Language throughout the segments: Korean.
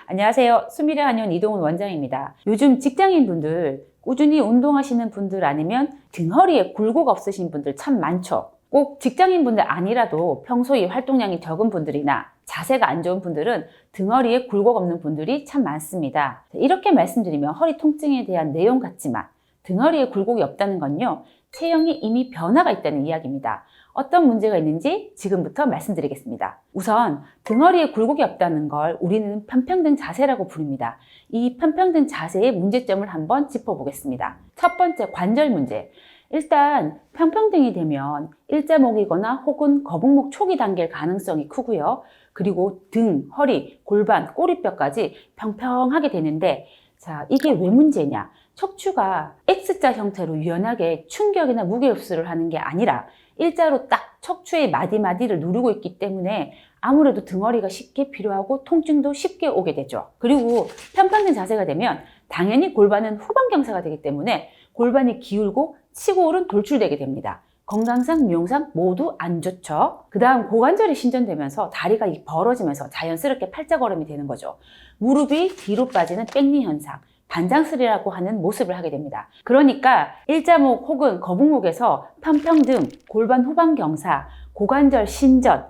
안녕하세요. 수미래 한의원 이동훈 원장입니다. 요즘 직장인분들, 꾸준히 운동하시는 분들 아니면 등허리에 굴곡 없으신 분들 참 많죠. 꼭 직장인분들 아니라도 평소에 활동량이 적은 분들이나 자세가 안 좋은 분들은 등허리에 굴곡 없는 분들이 참 많습니다. 이렇게 말씀드리면 허리 통증에 대한 내용 같지만 등허리에 굴곡이 없다는 건요, 체형이 이미 변화가 있다는 이야기입니다. 어떤 문제가 있는지 지금부터 말씀드리겠습니다. 우선 등허리에 굴곡이 없다는 걸 우리는 편평등 자세라고 부릅니다. 이 편평등 자세의 문제점을 한번 짚어보겠습니다. 첫 번째, 관절 문제. 일단 편평등이 되면 일자목이거나 혹은 거북목 초기 단계일 가능성이 크고요. 그리고 등, 허리, 골반, 꼬리뼈까지 평평하게 되는데, 자, 이게 왜 문제냐? 척추가 X자 형태로 유연하게 충격이나 무게 흡수를 하는 게 아니라 일자로 딱 척추의 마디마디를 누르고 있기 때문에 아무래도 등허리가 쉽게 필요하고 통증도 쉽게 오게 되죠. 그리고 편평등 자세가 되면 당연히 골반은 후방 경사가 되기 때문에 골반이 기울고 치고 오른 돌출되게 됩니다. 건강상, 미용상 모두 안 좋죠. 그 다음 고관절이 신전되면서 다리가 벌어지면서 자연스럽게 팔자걸음이 되는 거죠. 무릎이 뒤로 빠지는 백리 현상, 반장슬이라고 하는 모습을 하게 됩니다. 그러니까 일자목 혹은 거북목에서 편평등, 골반 후방 경사, 고관절 신전,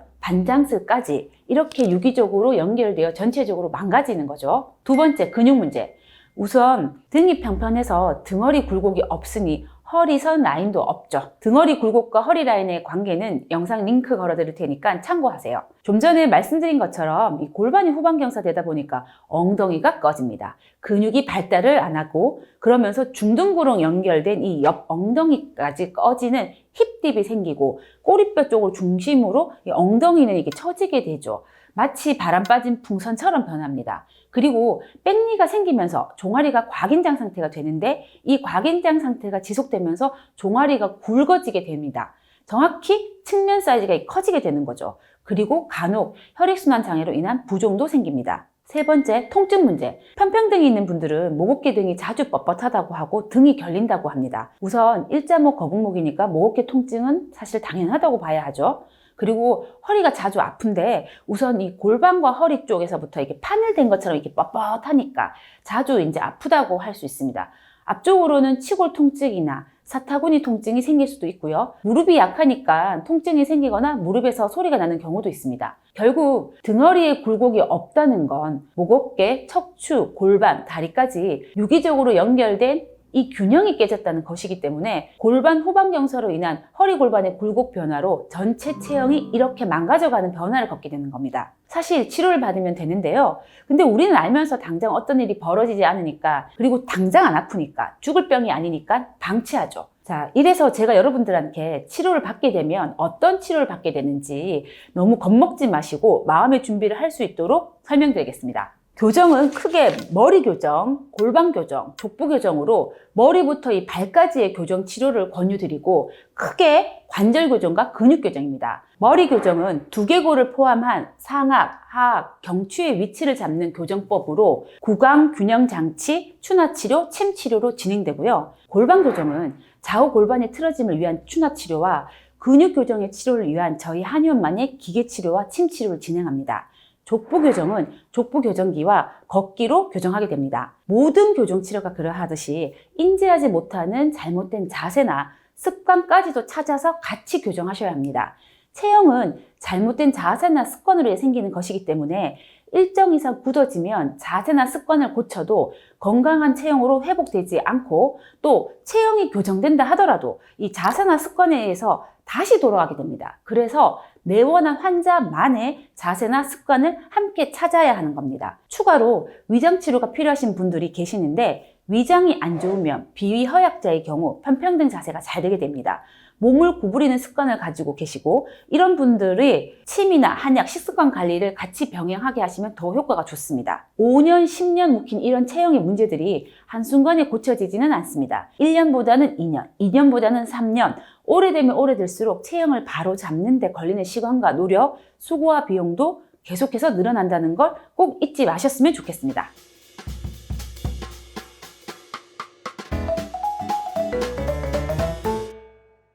반장슬까지 이렇게 유기적으로 연결되어 전체적으로 망가지는 거죠. 두 번째, 근육 문제. 우선 등이 평평해서 등허리 굴곡이 없으니 허리선 라인도 없죠. 등허리 굴곡과 허리 라인의 관계는 영상 링크 걸어드릴 테니까 참고하세요. 좀 전에 말씀드린 것처럼 이 골반이 후방 경사되다 보니까 엉덩이가 꺼집니다. 근육이 발달을 안 하고 그러면서 중등부로 연결된 이 옆 엉덩이까지 꺼지는 힙딥이 생기고 꼬리뼈 쪽을 중심으로 이 엉덩이는 이게 처지게 되죠. 마치 바람 빠진 풍선처럼 변합니다. 그리고 백리가 생기면서 종아리가 과긴장 상태가 되는데 이 과긴장 상태가 지속되면서 종아리가 굵어지게 됩니다. 정확히 측면 사이즈가 커지게 되는 거죠. 그리고 간혹 혈액순환 장애로 인한 부종도 생깁니다. 세 번째, 통증 문제. 편평등이 있는 분들은 목 어깨 등이 자주 뻣뻣하다고 하고 등이 결린다고 합니다. 우선 일자목 거북목이니까 목 어깨 통증은 사실 당연하다고 봐야 하죠. 그리고 허리가 자주 아픈데 우선 이 골반과 허리 쪽에서부터 이렇게 파늘된 것처럼 이렇게 뻣뻣하니까 자주 이제 아프다고 할 수 있습니다. 앞쪽으로는 치골 통증이나 사타구니 통증이 생길 수도 있고요. 무릎이 약하니까 통증이 생기거나 무릎에서 소리가 나는 경우도 있습니다. 결국 등허리에 굴곡이 없다는 건 목 어깨, 척추, 골반, 다리까지 유기적으로 연결된 이 균형이 깨졌다는 것이기 때문에 골반 후방 경사로 인한 허리 골반의 굴곡 변화로 전체 체형이 이렇게 망가져가는 변화를 겪게 되는 겁니다. 사실 치료를 받으면 되는데요. 근데 우리는 알면서 당장 어떤 일이 벌어지지 않으니까, 그리고 당장 안 아프니까, 죽을 병이 아니니까 방치하죠. 자, 이래서 제가 여러분들한테 치료를 받게 되면 어떤 치료를 받게 되는지 너무 겁먹지 마시고 마음의 준비를 할 수 있도록 설명드리겠습니다. 교정은 크게 머리 교정, 골반 교정, 족부 교정으로 머리부터 이 발까지의 교정 치료를 권유드리고 크게 관절 교정과 근육 교정입니다. 머리 교정은 두개골을 포함한 상악, 하악, 경추의 위치를 잡는 교정법으로 구강 균형 장치, 추나 치료, 침 치료로 진행되고요. 골반 교정은 좌우 골반의 틀어짐을 위한 추나 치료와 근육 교정의 치료를 위한 저희 한의원만의 기계 치료와 침 치료를 진행합니다. 족부 교정은 족부 교정기와 걷기로 교정하게 됩니다. 모든 교정 치료가 그러하듯이 인지하지 못하는 잘못된 자세나 습관까지도 찾아서 같이 교정하셔야 합니다. 체형은 잘못된 자세나 습관으로 생기는 것이기 때문에 일정 이상 굳어지면 자세나 습관을 고쳐도 건강한 체형으로 회복되지 않고 또 체형이 교정된다 하더라도 이 자세나 습관에 의해서 다시 돌아가게 됩니다. 그래서 내원한 환자만의 자세나 습관을 함께 찾아야 하는 겁니다. 추가로 위장 치료가 필요하신 분들이 계시는데 위장이 안 좋으면 비위허약자의 경우 편평등 자세가 잘 되게 됩니다. 몸을 구부리는 습관을 가지고 계시고 이런 분들이 침이나 한약, 식습관 관리를 같이 병행하게 하시면 더 효과가 좋습니다. 5년, 10년 묵힌 이런 체형의 문제들이 한순간에 고쳐지지는 않습니다. 1년보다는 2년, 2년보다는 3년, 오래되면 오래될수록 체형을 바로 잡는 데 걸리는 시간과 노력, 수고와 비용도 계속해서 늘어난다는 걸 꼭 잊지 마셨으면 좋겠습니다.